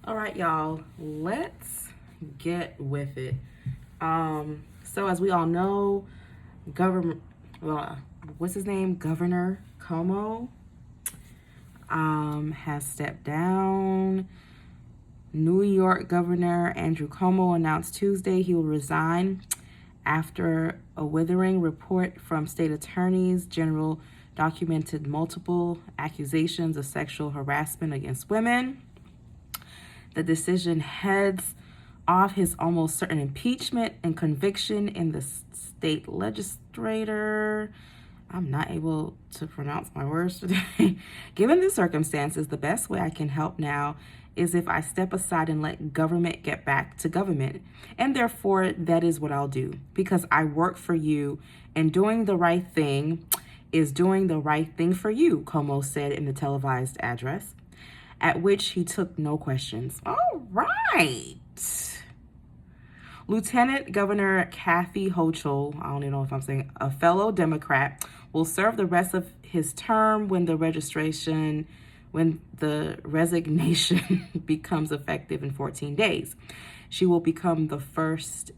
All right, y'all, let's get with it. So as we all know, government, what's his name? Governor Cuomo, has stepped down. New York Governor Andrew Cuomo announced Tuesday he will resign after a withering report from state attorneys general documented multiple accusations of sexual harassment against women. The decision heads off his almost certain impeachment and conviction in the state legislature. I'm not able to pronounce my words today. Given the circumstances, the best way I can help now is if I step aside and let government get back to government. And therefore, that is what I'll do because I work for you, and doing the right thing is doing the right thing for you, Cuomo said in the televised address, at which he took no questions. All right. Lieutenant Governor Kathy Hochul, I don't even know if I'm saying, a fellow Democrat, will serve the rest of his term when the resignation becomes effective in 14 days. She will become the first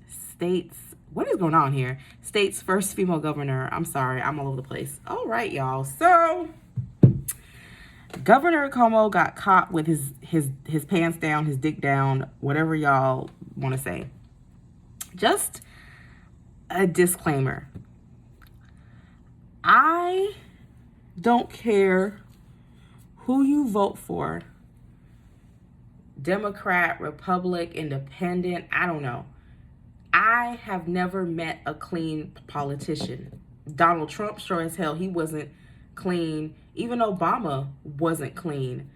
what is going on here? State's first female governor. I'm sorry, I'm all over the place. All right, y'all. So Governor Cuomo got caught with his pants down, his dick down, whatever y'all want to say. Just a disclaimer. I don't care who you vote for. Democrat, Republic, Independent, I don't know. I have never met a clean politician. Donald Trump, sure as hell, he wasn't clean. Even Obama wasn't clean.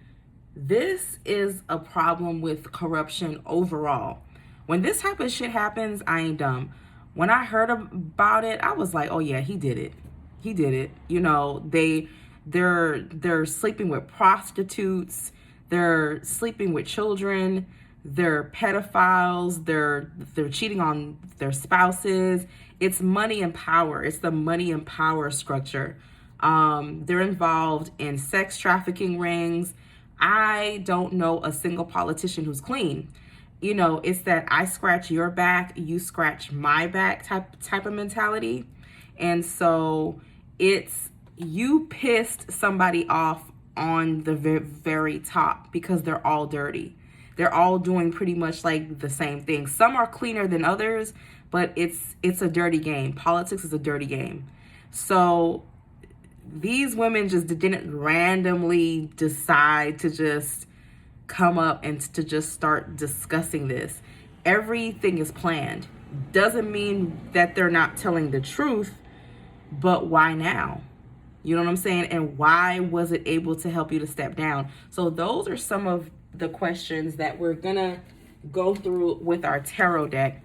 This is a problem with corruption overall. When this type of shit happens, I ain't dumb. When I heard about it, I was like, oh yeah, he did it. He did it. You know, they're sleeping with prostitutes, they're sleeping with children, they're pedophiles, they're cheating on their spouses. It's money and power. It's the money and power structure. They're involved in sex trafficking rings. I don't know a single politician who's clean. You know, it's that I scratch your back, you scratch my back type of mentality. And so it's you pissed somebody off on the very top because they're all dirty. They're all doing pretty much like the same thing. Some are cleaner than others, but it's a dirty game. Politics is a dirty game. So these women just didn't randomly decide to just come up and to just start discussing this. Everything is planned. Doesn't mean that they're not telling the truth, but why now? You know what I'm saying? And why was it able to help you to step down? So those are some of the questions that we're gonna go through with our tarot deck.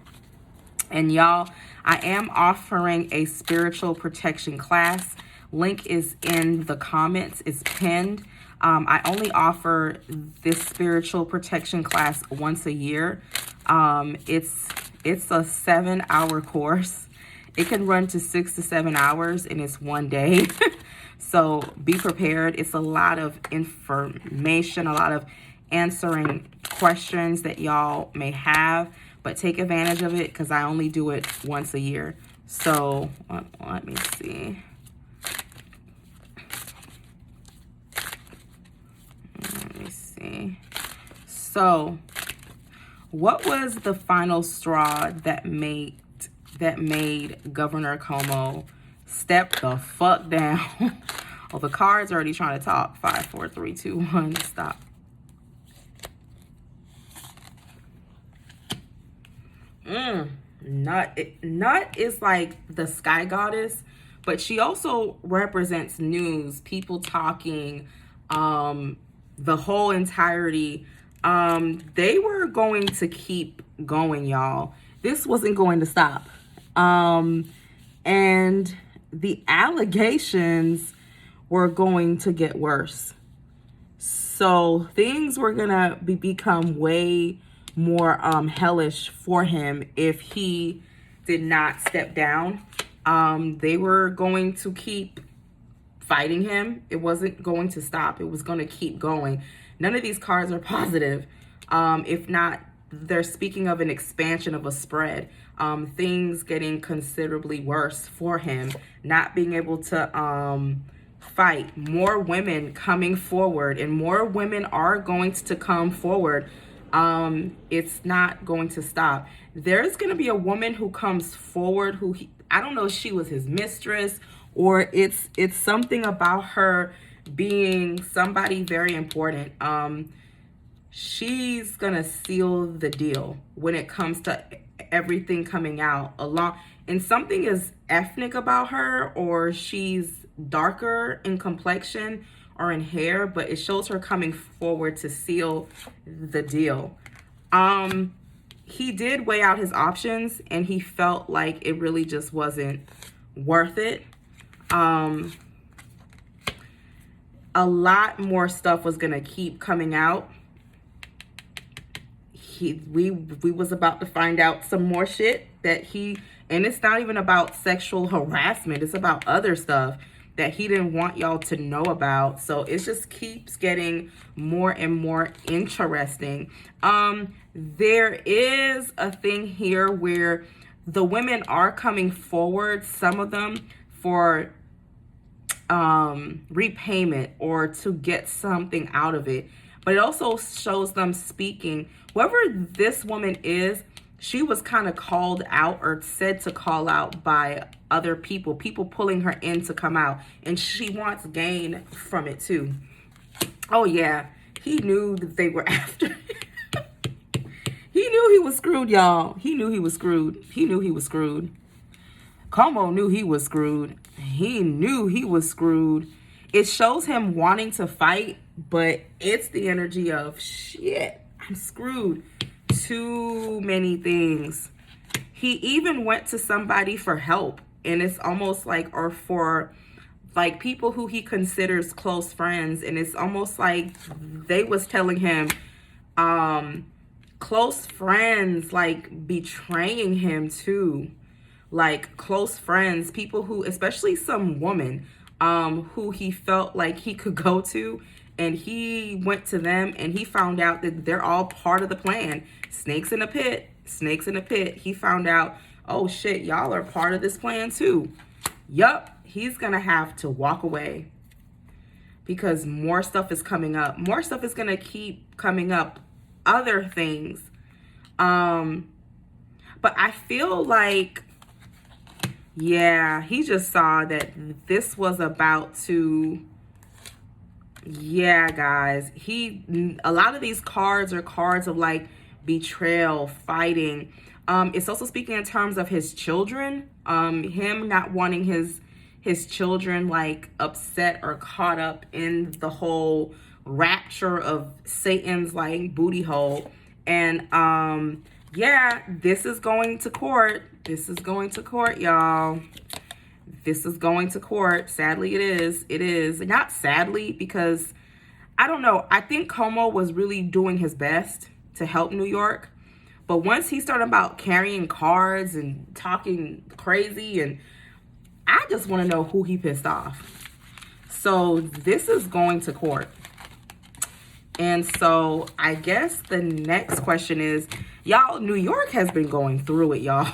And y'all, I am offering a spiritual protection class. Link is in the comments. It's pinned. I only offer this spiritual protection class once a year. It's a 7-hour course. It can run to 6 to 7 hours, and it's one day. So be prepared. It's a lot of information, a lot of answering questions that y'all may have, but take advantage of it because I only do it once a year. So let me see. So what was the final straw that made Governor Cuomo step the fuck down? Oh, the card's already trying to talk. 5, 4, 3, 2, 1, stop. Nut is like the sky goddess, but she also represents news, people talking, the whole entirety. They were going to keep going, y'all. This wasn't going to stop. And the allegations were going to get worse. So things were gonna become way more hellish for him if he did not step down. They were going to keep fighting him. It wasn't going to stop. It was going to keep going. None of these cards are positive. If not, they're speaking of an expansion of a spread. Things getting considerably worse for him, not being able to fight, more women coming forward, and more women are going to come forward. It's not going to stop. There's going to be a woman who comes forward who I don't know if she was his mistress or it's something about her being somebody very important. She's gonna seal the deal when it comes to everything coming out along, and something is ethnic about her, or she's darker in complexion or in hair, but it shows her coming forward to seal the deal. He did weigh out his options and he felt like it really just wasn't worth it. A lot more stuff was gonna keep coming out. We was about to find out some more shit that and it's not even about sexual harassment, it's about other stuff that he didn't want y'all to know about. So it just keeps getting more and more interesting. There is a thing here where the women are coming forward, some of them, for repayment or to get something out of it. But it also shows them speaking. Whoever this woman is, she was kind of called out or said to call out by other people pulling her in to come out. And she wants gain from it too. Oh yeah, he knew that they were after him. He knew he was screwed, y'all. He knew he was screwed. He knew he was screwed. Cuomo knew he was screwed. He knew he was screwed. It shows him wanting to fight, but it's the energy of, shit, I'm screwed. Too many things. He even went to somebody for help, and it's almost like, or for like people who he considers close friends, and it's almost like they was telling him, close friends like betraying him too. Like close friends, people who, especially some woman, who he felt like he could go to, and he went to them and he found out that they're all part of the plan. Snakes in a pit, snakes in a pit. He found out, oh shit, y'all are part of this plan too. Yup, he's gonna have to walk away because more stuff is coming up. More stuff is gonna keep coming up. Other things. But I feel like, yeah, he just saw that this was about to, yeah, guys, a lot of these cards are cards of like betrayal, fighting. It's also speaking in terms of his children, him not wanting his children like upset or caught up in the whole rapture of Satan's like booty hole. And yeah, this is going to court. This is going to court, y'all. This is going to court. Sadly, it is. It is. Not sadly, because I don't know. I think Cuomo was really doing his best to help New York. But once he started about carrying cards and talking crazy, and I just want to know who he pissed off. So this is going to court. And so I guess the next question is, y'all, New York has been going through it, y'all.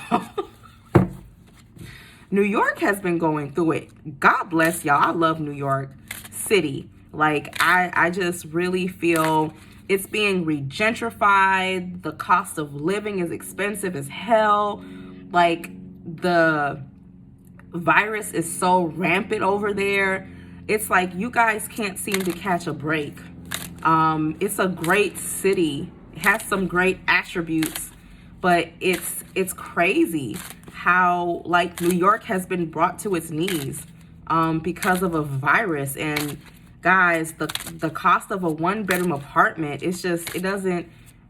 New York has been going through it. God bless y'all. I love New York City. Like, I just really feel it's being regentrified. The cost of living is expensive as hell. Like, the virus is so rampant over there. It's like you guys can't seem to catch a break. It's a great city. It has some great attributes, but it's crazy how like New York has been brought to its knees because of a virus. And guys, the cost of a 1-bedroom apartment, it's just, it doesn't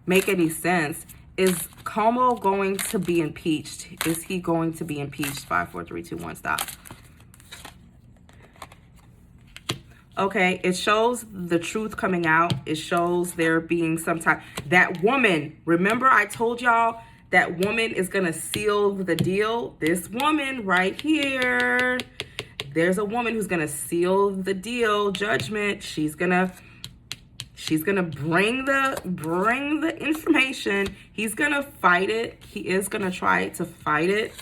make any sense. Is Cuomo going to be impeached? Is he going to be impeached? 5, 4, 3, 2, 1, stop. Okay, it shows the truth coming out. It shows there being some time. That woman, remember I told y'all that woman is going to seal the deal? This woman right here. There's a woman who's going to seal the deal. Judgment. She's going She's gonna bring the information. He's gonna fight it. He is gonna try to fight it.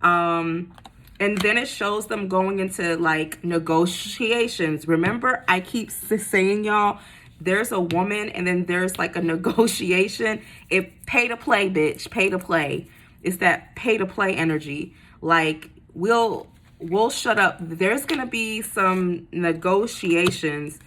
And then it shows them going into like negotiations. Remember, I keep saying, y'all, there's a woman and then there's like a negotiation. It pay to play, bitch. Pay to play. It's that pay to play energy. Like, we'll shut up. There's gonna be some negotiations.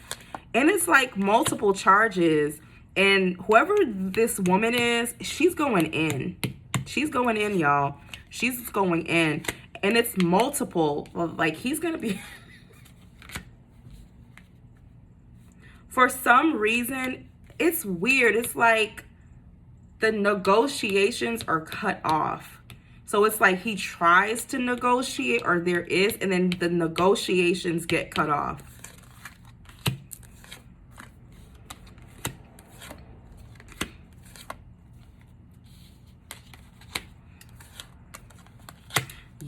And it's like multiple charges. And whoever this woman is, she's going in. She's going in, y'all. She's going in. And it's multiple. Like, he's going to be... For some reason, it's weird. It's like the negotiations are cut off. So it's like he tries to negotiate, or there is, and then the negotiations get cut off.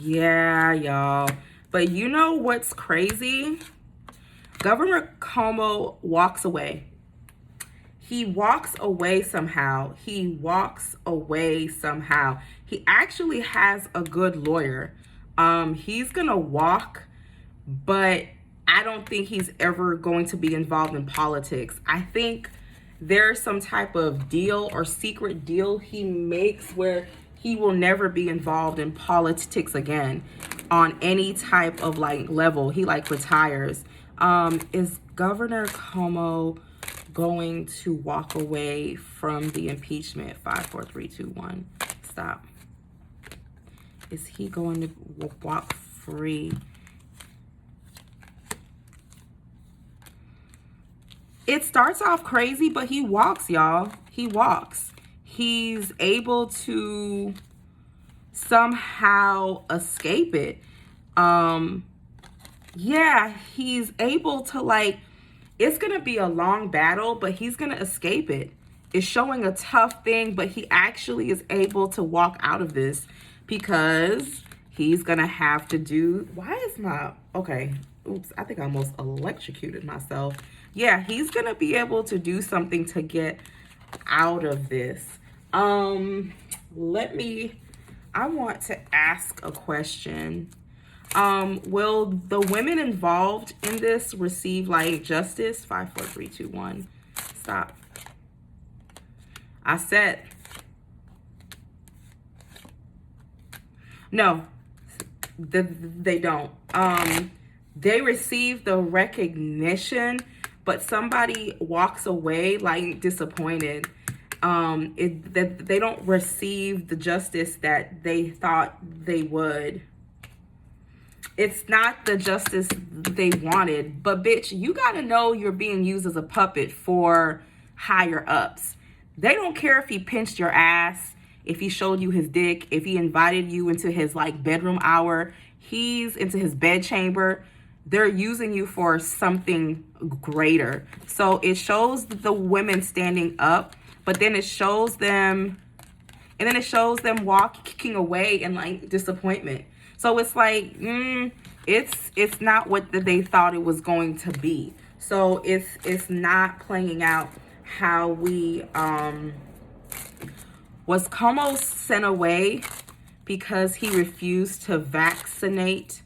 Yeah, y'all. But you know what's crazy? Governor Cuomo walks away. He walks away somehow. He walks away somehow. He actually has a good lawyer. He's gonna walk, but I don't think he's ever going to be involved in politics. I think there's some type of deal or secret deal he makes where he will never be involved in politics again on any type of like level. He like retires. Is Governor Cuomo going to walk away from the impeachment? 5, 4, 3, 2, 1. Stop. Is he going to walk free? It starts off crazy, but he walks, y'all. He walks. He's able to somehow escape it. Yeah, he's able to, like, it's going to be a long battle, but he's going to escape it. It's showing a tough thing, but he actually is able to walk out of this because he's going to have to do, why is my, okay, oops, I think I almost electrocuted myself. Yeah, he's going to be able to do something to get out of this. I want to ask a question. Will the women involved in this receive like justice? 5, 4, 3, 2, 1. Stop. I said no. They don't. They receive the recognition, but somebody walks away like disappointed. That they don't receive the justice that they thought they would. It's not the justice they wanted, but bitch, you gotta know you're being used as a puppet for higher ups. They don't care if he pinched your ass, if he showed you his dick, if he invited you into his like bedroom hour, he's into his bed chamber. They're using you for something greater. So it shows the women standing up, but then it shows them, and then it shows them walking away in like disappointment. So it's like, it's not what they thought it was going to be. So it's not playing out how we, was Cuomo sent away because he refused to vaccinate?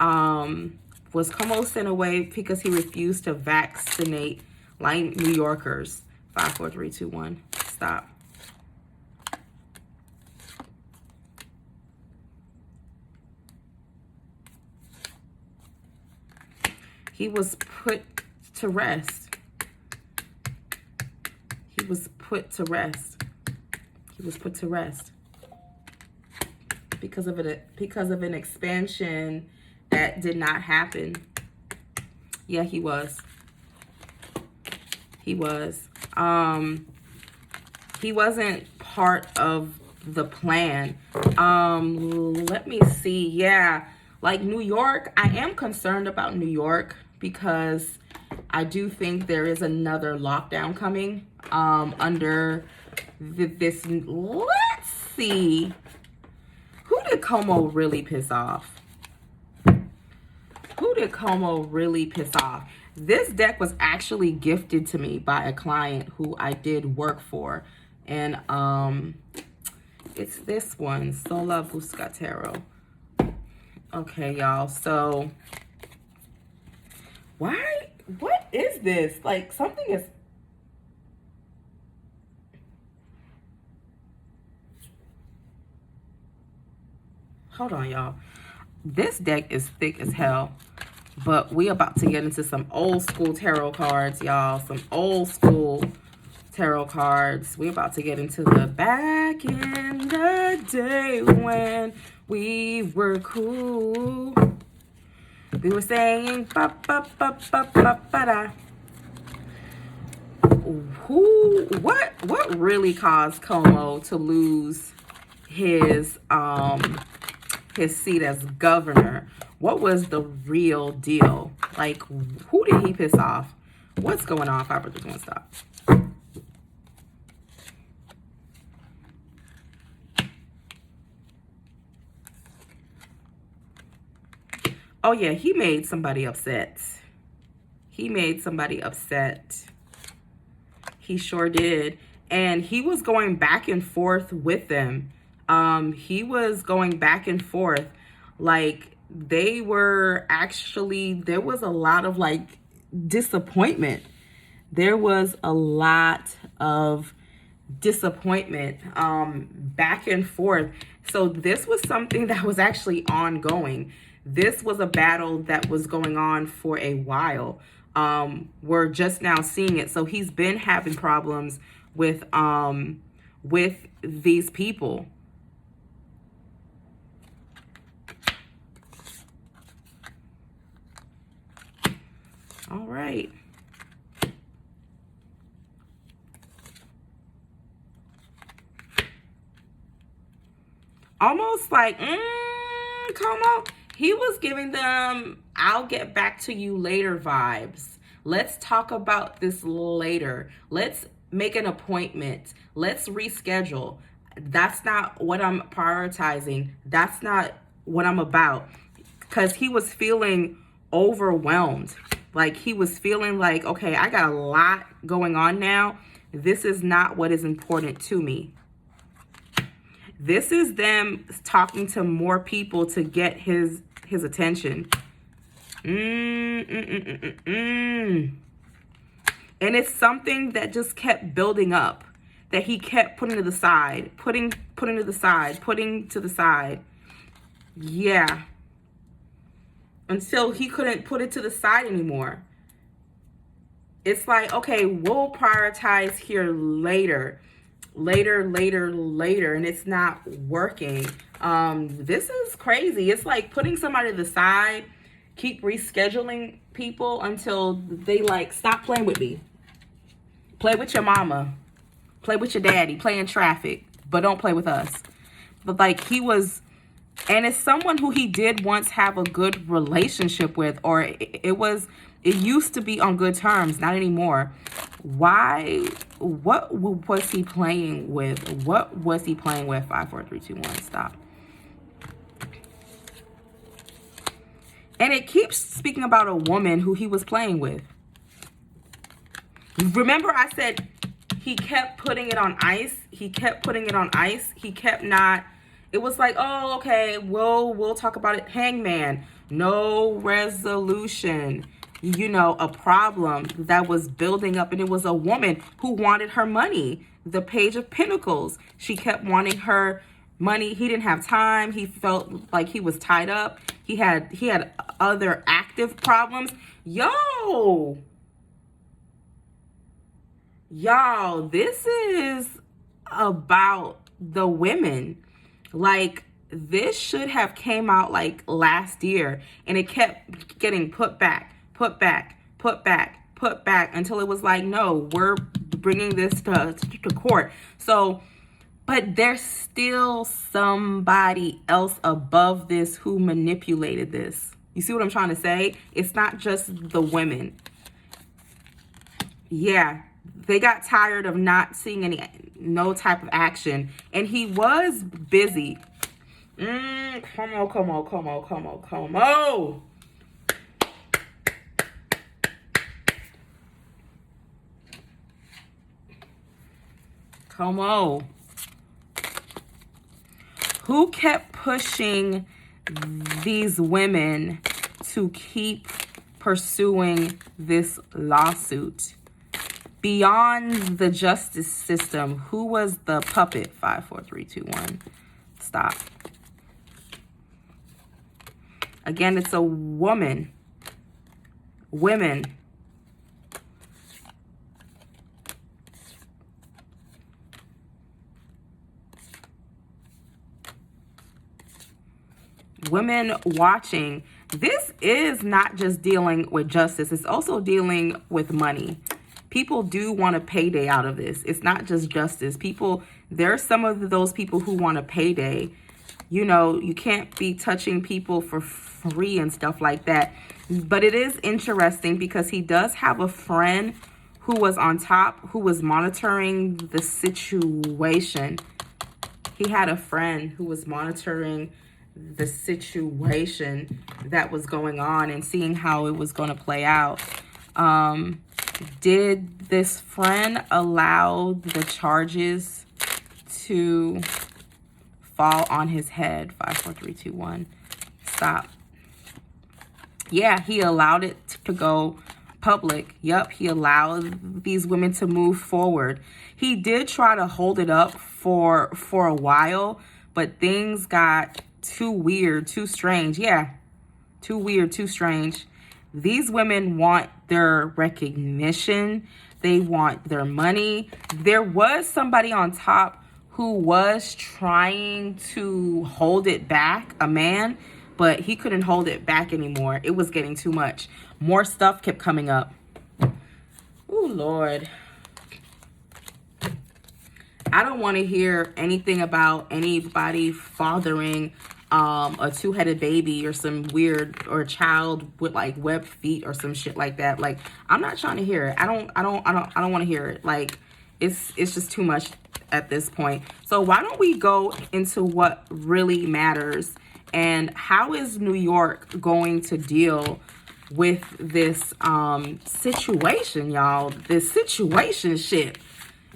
Was Cuomo sent away because he refused to vaccinate like New Yorkers? 5, 4, 3, 2, 1. Stop. He was put to rest. He was put to rest. He was put to rest because of an expansion that did not happen. Yeah, he was. He was. He wasn't part of the plan. Let me see. Yeah, like New York, I am concerned about New York because I do think there is another lockdown coming under this. Let's see. Who did Cuomo really piss off? Who did Cuomo really piss off? This deck was actually gifted to me by a client who I did work for. And it's this one, Sola Buscatero. Okay, y'all. So, what is this? Like, something is... Hold on, y'all. This deck is thick as hell. But we about to get into some old school tarot cards, y'all. Some old school tarot cards. We about to get into the back in the day when we were cool. We were saying ba ba ba ba ba ba da. What really caused Cuomo to lose his seat as governor? What was the real deal? Like, who did he piss off? What's going on? 5, 4, 3, 2, 1, stop. Oh yeah, he made somebody upset. He made somebody upset. He sure did. And he was going back and forth with them. He was going back and forth. Like, they were actually, there was a lot of like disappointment. There was a lot of disappointment back and forth. So this was something that was actually ongoing. This was a battle that was going on for a while. We're just now seeing it. So he's been having problems with these people. All right. Almost like, Cuomo, he was giving them, I'll get back to you later vibes. Let's talk about this later. Let's make an appointment. Let's reschedule. That's not what I'm prioritizing. That's not what I'm about. Because he was feeling overwhelmed. Like, he was feeling like, okay, I got a lot going on now. This is not what is important to me. This is them talking to more people to get his attention. And it's something that just kept building up, that he kept putting to the side, putting to the side, putting to the side. Yeah. Until he couldn't put it to the side anymore. It's like, okay, we'll prioritize here later. Later, and it's not working. This is crazy. It's like putting somebody to the side, keep rescheduling people until they like, stop playing with me. Play with your mama. Play with your daddy. Play in traffic. But don't play with us. But like, he was, and it's someone who he did once have a good relationship with, or it used to be on good terms, not anymore. Why? What was he playing with? What was he playing with? 5, 4, 3, 2, 1, stop. And it keeps speaking about a woman who he was playing with. Remember I said he kept putting it on ice. He kept putting it on ice. He kept not. It was like, oh, okay, we'll talk about it. Hangman, no resolution. You know, a problem that was building up, and it was a woman who wanted her money. The Page of Pentacles. She kept wanting her money. He didn't have time. He felt like he was tied up. He had other active problems. Y'all, this is about the women. Like, this should have came out like last year, and it kept getting put back until it was like, no, we're bringing this to court. So, but there's still somebody else above this who manipulated this. You see what I'm trying to say? It's not just the women. Yeah, they got tired of not seeing no type of action, and he was busy. Come on. Cuomo. Who kept pushing these women to keep pursuing this lawsuit? Beyond the justice system, who was the puppet? 5, 4, 3, 2, 1. Stop. Again, it's a woman. Women. Women watching. This is not just dealing with justice. It's also dealing with money. People do want a payday out of this. It's not just justice. There are some of those people who want a payday. You know, you can't be touching people for free and stuff like that. But it is interesting because he does have a friend who was on top, who was monitoring the situation. He had a friend who was monitoring the situation that was going on and seeing how it was going to play out. Did this friend allow the charges to fall on his head? 5, 4, 3, 2, 1. Stop. Yeah, he allowed it to go public. Yep, he allowed these women to move forward. He did try to hold it up for a while, but things got too weird, too strange. Yeah, too weird, too strange. These women want their recognition. They want their money. There was somebody on top who was trying to hold it back, a man, but he couldn't hold it back anymore. It was getting too much. More stuff kept coming up. Oh, Lord. I don't want to hear anything about anybody fathering a two-headed baby or some weird, or a child with like webbed feet or some shit like that. Like, I'm not trying to hear it. I don't want to hear it. Like, it's just too much at this point. So why don't we go into what really matters, and how is New York going to deal with this situation, y'all? This situation shit.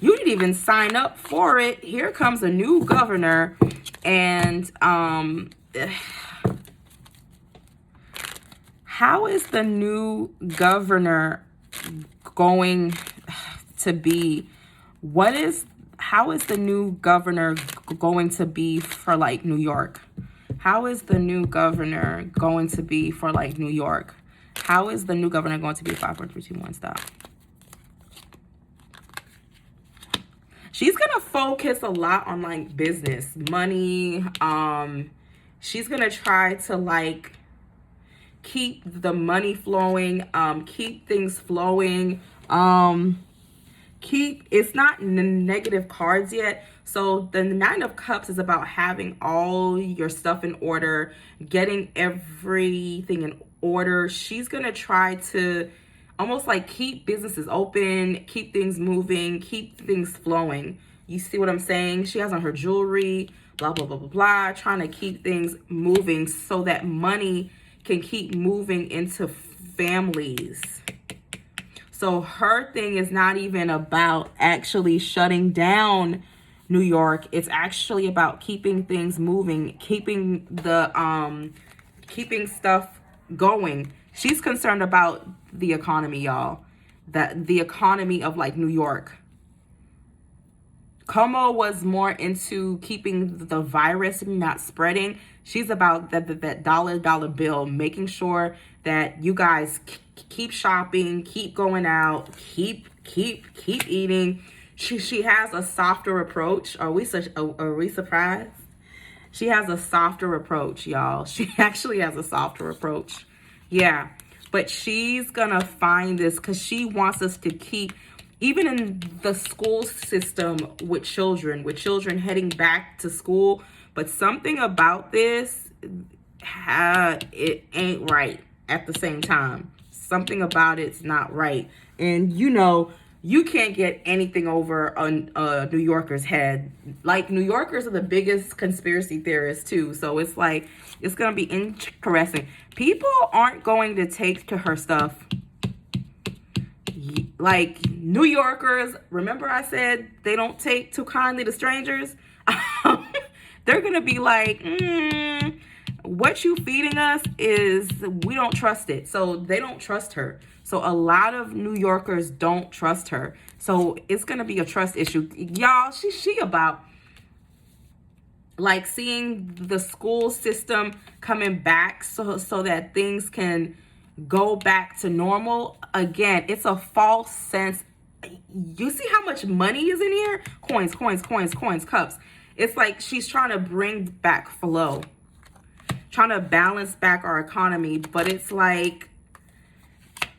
You didn't even sign up for it. Here comes a new governor, and how is the new governor going to be? How is the new governor going to be for like New York? How is the new governor going to be for like New York? How is the new governor going to be? 5, 4, 3, 2, 1, stop. She's going to focus a lot on like business, money. She's going to try to like keep the money flowing, keep things flowing, it's not negative cards yet. So the 9 of Cups is about having all your stuff in order, getting everything in order. She's going to try to almost like keep businesses open, keep things moving, keep things flowing. You see what I'm saying? She has on her jewelry, blah, blah, blah, blah, blah, trying to keep things moving so that money can keep moving into families. So her thing is not even about actually shutting down New York. It's actually about keeping things moving, keeping stuff going. She's concerned about the economy, y'all. The economy of like New York. Cuomo was more into keeping the virus not spreading. She's about that dollar bill, making sure that you guys keep shopping, keep going out, keep eating. She has a softer approach. Are we surprised? She has a softer approach, y'all. She actually has a softer approach. Yeah, but she's gonna find this because she wants us to keep, even in the school system with children heading back to school. But something about this, it ain't right at the same time. Something about it's not right. And you know, you can't get anything over on New Yorkers' head. Like, New Yorkers are the biggest conspiracy theorists too. So it's like, it's going to be interesting. People aren't going to take to her stuff. like New Yorkers, remember I said they don't take too kindly to strangers? They're going to be like, what you feeding us is, we don't trust it. So they don't trust her. So a lot of New Yorkers don't trust her. So it's going to be a trust issue. Y'all, she about like seeing the school system coming back so that things can go back to normal. Again, it's a false sense. You see how much money is in here? Coins, coins, coins, coins, cups. It's like she's trying to bring back flow, trying to balance back our economy, but it's like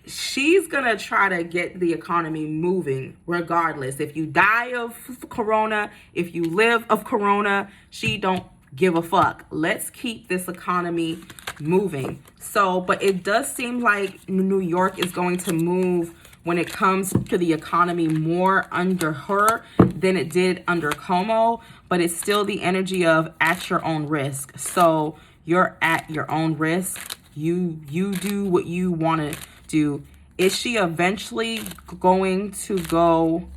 she's gonna try to get the economy moving regardless. If you die of corona, if you live of corona, she don't give a fuck. Let's keep this economy moving. So, but it does seem like New York is going to move when it comes to the economy more under her than it did under Cuomo, but it's still the energy of at your own risk. So you're at your own risk. You do what you want to do. Is she eventually going to go,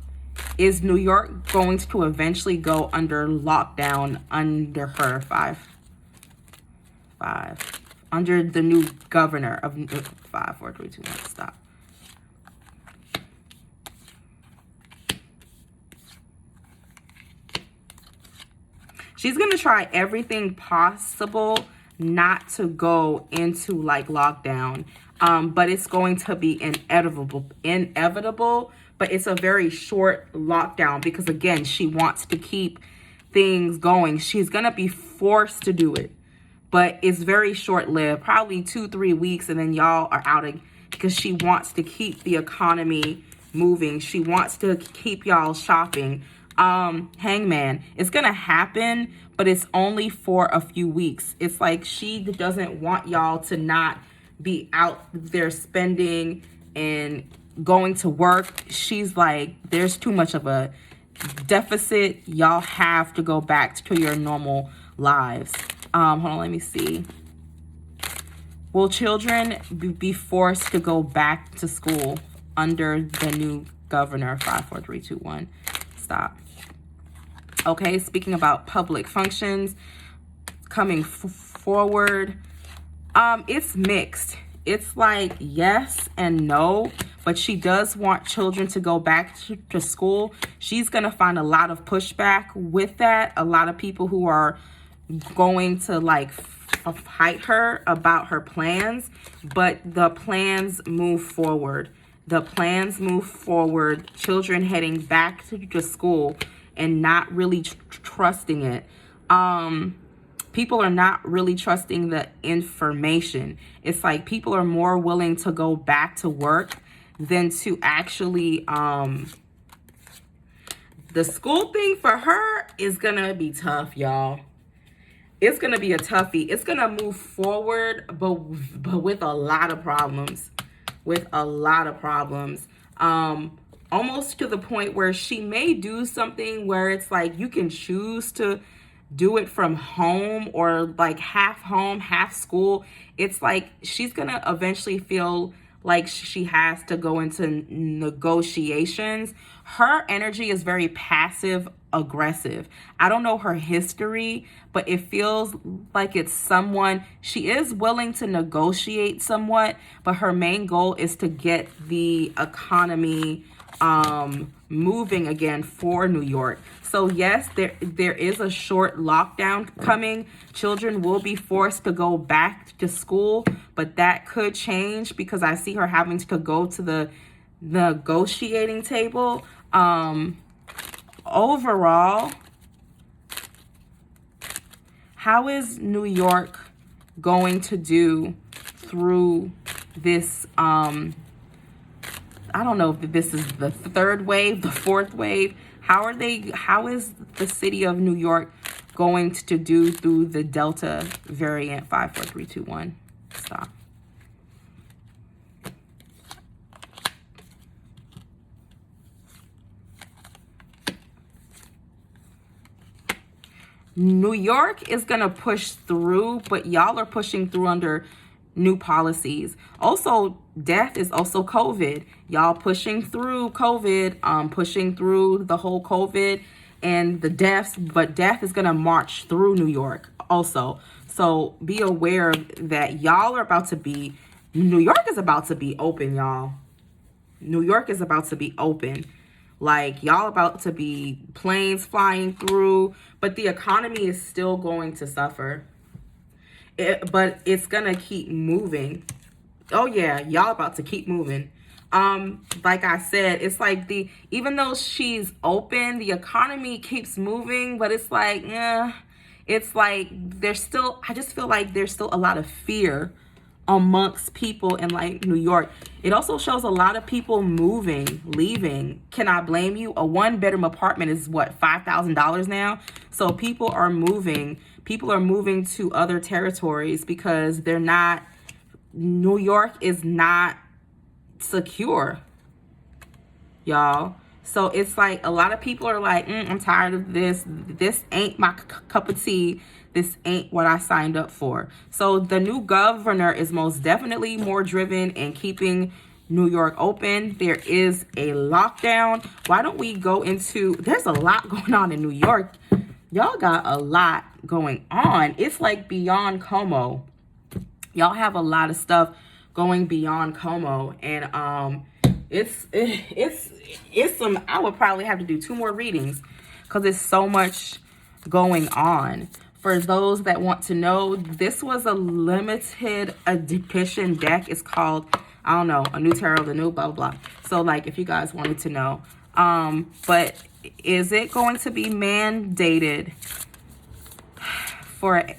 is New York going to eventually go under lockdown under her? Five. Under the new governor of 5, 4, 3, 2, 1, stop. She's going to try everything possible not to go into like lockdown. But it's going to be inevitable, but it's a very short lockdown because again, she wants to keep things going. She's going to be forced to do it, but it's very short-lived, probably 2-3 weeks. And then y'all are out because she wants to keep the economy moving. She wants to keep y'all shopping. Hangman, it's gonna happen, but it's only for a few weeks. It's like she doesn't want y'all to not be out there spending and going to work. She's like, there's too much of a deficit. Y'all have to go back to your normal lives. Hold on, let me see. Will children be forced to go back to school under the new governor? 5, 4, 3, 2, 1. Stop. Okay, speaking about public functions coming forward, it's mixed. It's like yes and no, but she does want children to go back to school. She's going to find a lot of pushback with that. A lot of people who are going to like fight her about her plans, but the plans move forward. The plans move forward. Children heading back to school and not really trusting it. People are not really trusting the information. It's like people are more willing to go back to work than to actually, the school thing for her is gonna be tough, y'all. It's gonna be a toughie. It's gonna move forward, but with a lot of problems. Almost to the point where she may do something where it's like you can choose to do it from home or like half home, half school. It's like she's gonna eventually feel like she has to go into negotiations. Her energy is very passive aggressive. I don't know her history, but it feels like it's someone, she is willing to negotiate somewhat, but her main goal is to get the economy moving again for New York. So yes, there is a short lockdown coming. Children will be forced to go back to school, but that could change because I see her having to go to the negotiating table. Overall, how is New York going to do through this I don't know if this is the third wave, the fourth wave. How is the city of New York going to do through the Delta variant? 5, 4, 3, 2, 1. Stop. New York is going to push through, but y'all are pushing through under new policies. Also, death is also COVID. Y'all pushing through COVID, pushing through the whole COVID and the deaths, but death is gonna march through New York also. So be aware that y'all are about to be, New York is about to be open, y'all. New York is about to be open. Like, y'all about to be planes flying through, but the economy is still going to suffer. But it's gonna keep moving. Oh yeah, y'all about to keep moving. Like I said, it's like even though she's open, the economy keeps moving, but it's like, it's like I just feel like there's still a lot of fear amongst people in like New York. It also shows a lot of people moving, leaving. Can I blame you? A 1-bedroom apartment is what, $5,000 now? So people are moving. People are moving to other territories because New York is not secure, y'all. So it's like a lot of people are like, I'm tired of this. This ain't my cup of tea. This ain't what I signed up for. So the new governor is most definitely more driven in keeping New York open. There is a lockdown. Why don't we go into, there's a lot going on in New York. Y'all got a lot going on. It's like beyond Cuomo. Y'all have a lot of stuff going beyond Cuomo, and it's some, I would probably have to do 2 more readings because there's so much going on. For those that want to know, this was a limited edition deck. It's called, I don't know, A New Tarot, the New blah blah blah. So like, if you guys wanted to know, but is it going to be mandated for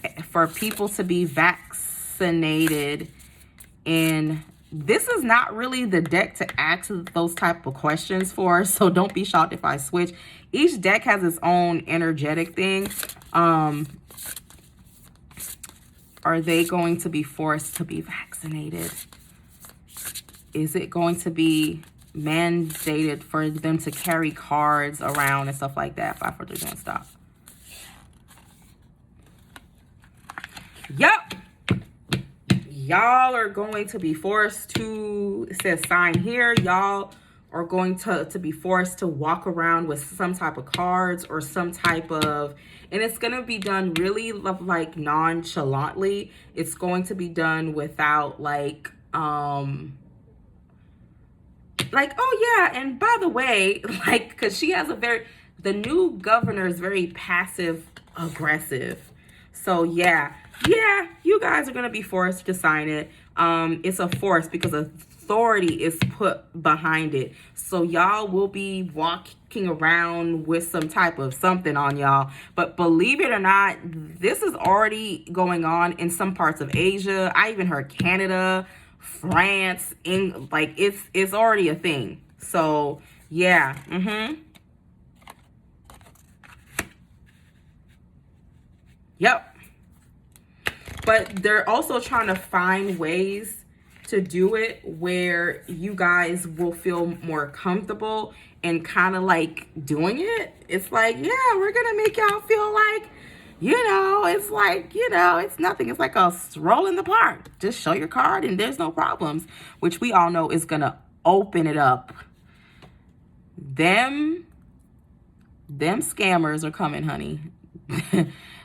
people to be vaccinated? And this is not really the deck to ask those type of questions for, so don't be shocked if I switch. Each deck has its own energetic thing. Are they going to be forced to be vaccinated? Is it going to be mandated for them to carry cards around and stuff like that? 5, 4, 3, 2, 1, stop. Yep. Y'all are going to be forced to, it says sign here. Y'all are going to be forced to walk around with some type of cards or some type of, and it's going to be done really like nonchalantly. It's going to be done without like, oh yeah, and by the way, like, because she has the new governor is very passive aggressive. So yeah, you guys are going to be forced to sign it. It's a force because authority is put behind it. So y'all will be walking around with some type of something on y'all. But believe it or not, this is already going on in some parts of Asia. I even heard Canada, France, like it's already a thing. So yeah, Yep. But they're also trying to find ways to do it where you guys will feel more comfortable and kind of like doing it. It's like, yeah, we're going to make y'all feel like, it's like, it's nothing. It's like a stroll in the park. Just show your card and there's no problems, which we all know is going to open it up. Them scammers are coming, honey.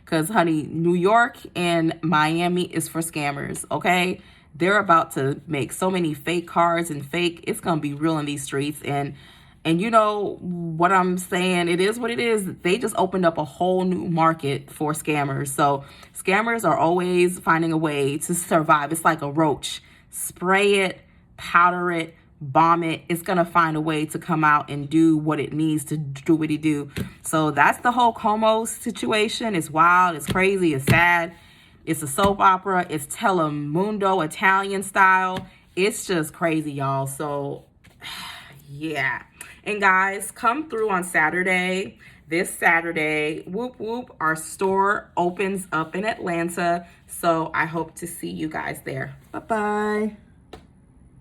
Because, honey, New York and Miami is for scammers, okay? They're about to make so many fake cards and it's going to be real in these streets. And you know what I'm saying? It is what it is. They just opened up a whole new market for scammers. So scammers are always finding a way to survive. It's like a roach. Spray it, powder it, bomb it. It's going to find a way to come out and do what it needs to do what it do. So that's the whole Cuomo situation. It's wild. It's crazy. It's sad. It's a soap opera. It's Telemundo Italian style. It's just crazy, y'all. So yeah. And guys, come through on Saturday. This Saturday, whoop whoop, our store opens up in Atlanta. So I hope to see you guys there. Bye-bye.